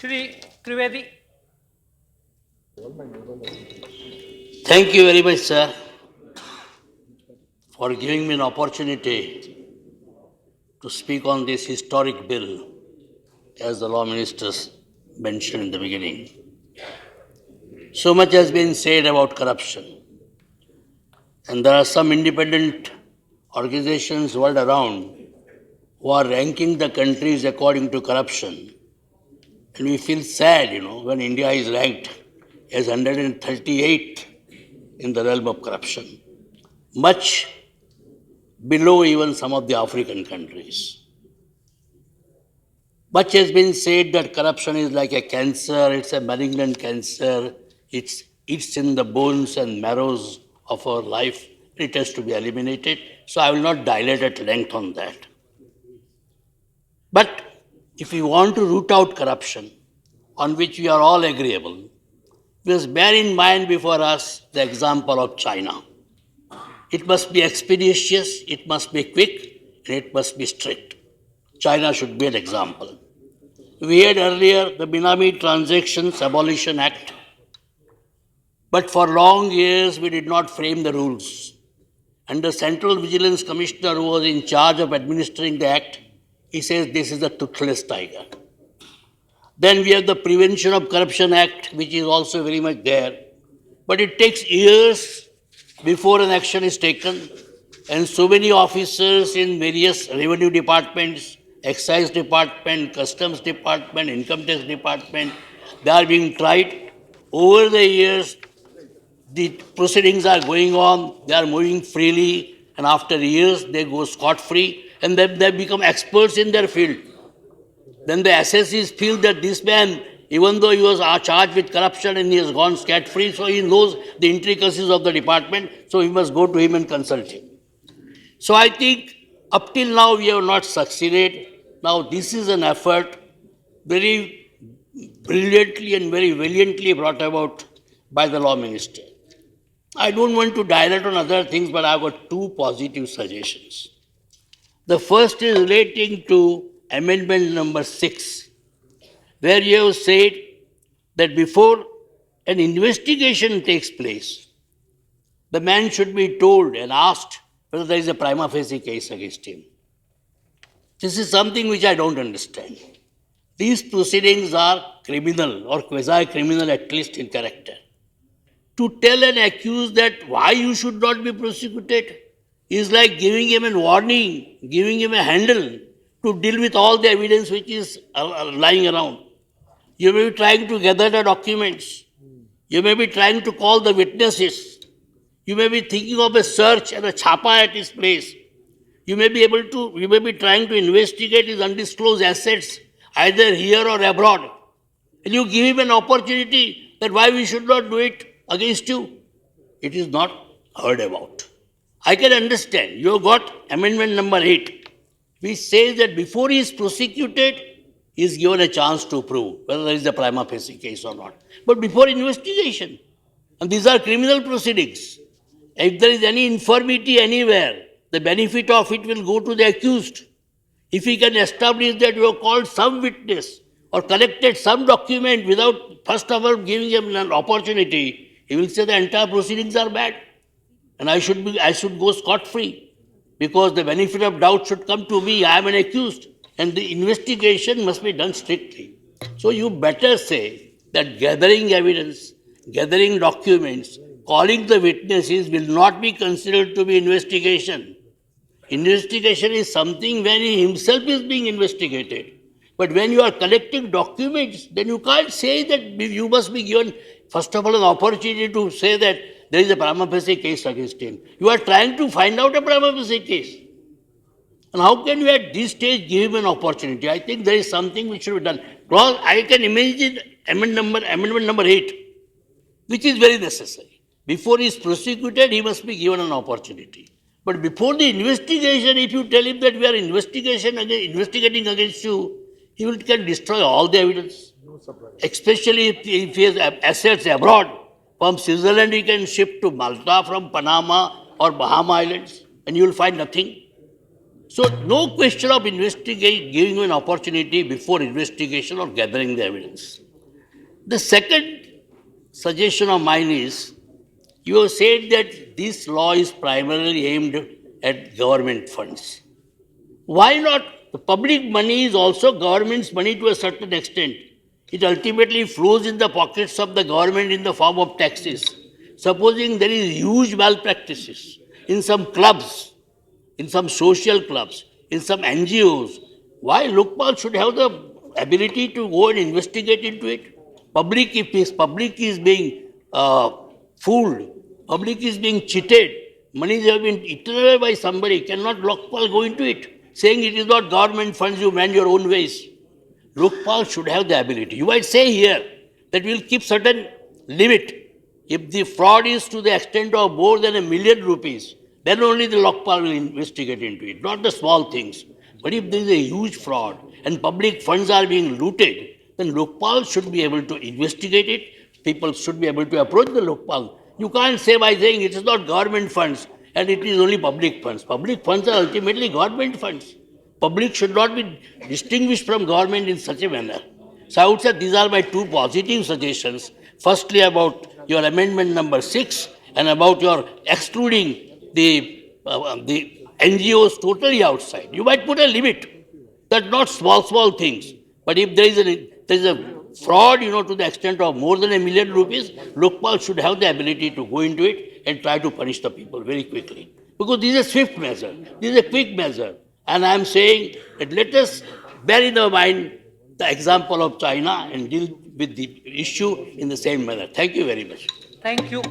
Shri Trivedi. Thank you very much, sir, for giving me an opportunity to speak on this historic bill, as the law ministers mentioned in the beginning. So much has been said about corruption, and there are some independent organizations world around who are ranking the countries according to corruption. And we feel sad, when India is ranked as 138th in the realm of corruption, much below even some of the African countries. Much has been said that corruption is like a cancer, it's a malignant cancer, it's in the bones and marrows of our life, it has to be eliminated. So I will not dilate at length on that. But if we want to root out corruption, on which we are all agreeable, we must bear in mind before us the example of China. It must be expeditious, it must be quick, and it must be strict. China should be an example. We had earlier the Benami Transactions Abolition Act, but for long years we did not frame the rules. And the Central Vigilance Commissioner who was in charge of administering the act, he says this is a toothless tiger. Then we have the Prevention of Corruption Act, which is also very much there. But it takes years before an action is taken, and so many officers in various revenue departments, excise department, customs department, income tax department, they are being tried. Over the years, the proceedings are going on, they are moving freely, and after years they go scot-free, and then they become experts in their field. Then the assessees feel that this man, even though he was charged with corruption and he has gone scot-free, so he knows the intricacies of the department, so we must go to him and consult him. So I think up till now we have not succeeded. Now this is an effort very brilliantly and very valiantly brought about by the law minister. I don't want to dilate on other things, but I've got two positive suggestions. The first is relating to amendment number 6, where you have said that before an investigation takes place, the man should be told and asked whether there is a prima facie case against him. This is something which I don't understand. These proceedings are criminal or quasi-criminal, at least in character. To tell an accused that why you should not be prosecuted is like giving him a warning, giving him a handle to deal with all the evidence which is lying around. You may be trying to gather the documents. You may be trying to call the witnesses. You may be thinking of a search and a chapa at his place. You may be trying to investigate his undisclosed assets, either here or abroad. And you give him an opportunity that why we should not do it against you. It is not heard about. I can understand. You have got amendment number 8, which says that before he is prosecuted, he is given a chance to prove whether there is a prima facie case or not. But before investigation, and these are criminal proceedings, if there is any infirmity anywhere, the benefit of it will go to the accused. If he can establish that you have called some witness or collected some document without first of all giving him an opportunity, he will say the entire proceedings are bad and I should go scot-free because the benefit of doubt should come to me. I am an accused and the investigation must be done strictly. So you better say that gathering evidence, gathering documents, calling the witnesses will not be considered to be investigation. Investigation is something when he himself is being investigated. But when you are collecting documents, then you can't say that you must be given, first of all, an opportunity to say that there is a prima facie case against him. You are trying to find out a prima facie case. And how can you at this stage give him an opportunity? I think there is something which should be done. Because I can imagine amendment number 8, which is very necessary. Before he is prosecuted, he must be given an opportunity. But before the investigation, if you tell him that we are investigating against you, he can destroy all the evidence. Especially if he has assets abroad. From Switzerland, he can ship to Malta, from Panama or Bahama Islands, and you will find nothing. So no question of investigate, giving you an opportunity before investigation or gathering the evidence. The second suggestion of mine is, you have said that this law is primarily aimed at government funds. Why not? The public money is also government's money to a certain extent. It ultimately flows in the pockets of the government in the form of taxes. Supposing there is huge malpractices in some clubs, in some social clubs, in some NGOs, why Lokpal should have the ability to go and investigate into it? Public is being fooled, public is being cheated, monies have been eaten away by somebody, cannot Lokpal go into it? Saying it is not government funds, you man your own ways. Lokpal should have the ability. You might say here that we will keep certain limit. If the fraud is to the extent of more than ₹1,000,000, then only the Lokpal will investigate into it, not the small things. But if there is a huge fraud and public funds are being looted, then Lokpal should be able to investigate it. People should be able to approach the Lokpal. You can't say by saying it is not government funds and it is only public funds. Public funds are ultimately government funds. Public should not be distinguished from government in such a manner. So I would say these are my two positive suggestions. Firstly, about your amendment number 6 and about your excluding the NGOs totally outside. You might put a limit. That not small things. But if there is a fraud, to the extent of more than ₹1,000,000, Lokpal should have the ability to go into it and try to punish the people very quickly. Because this is a swift measure. This is a quick measure. And I am saying that let us bear in our mind the example of China and deal with the issue in the same manner. Thank you very much. Thank you.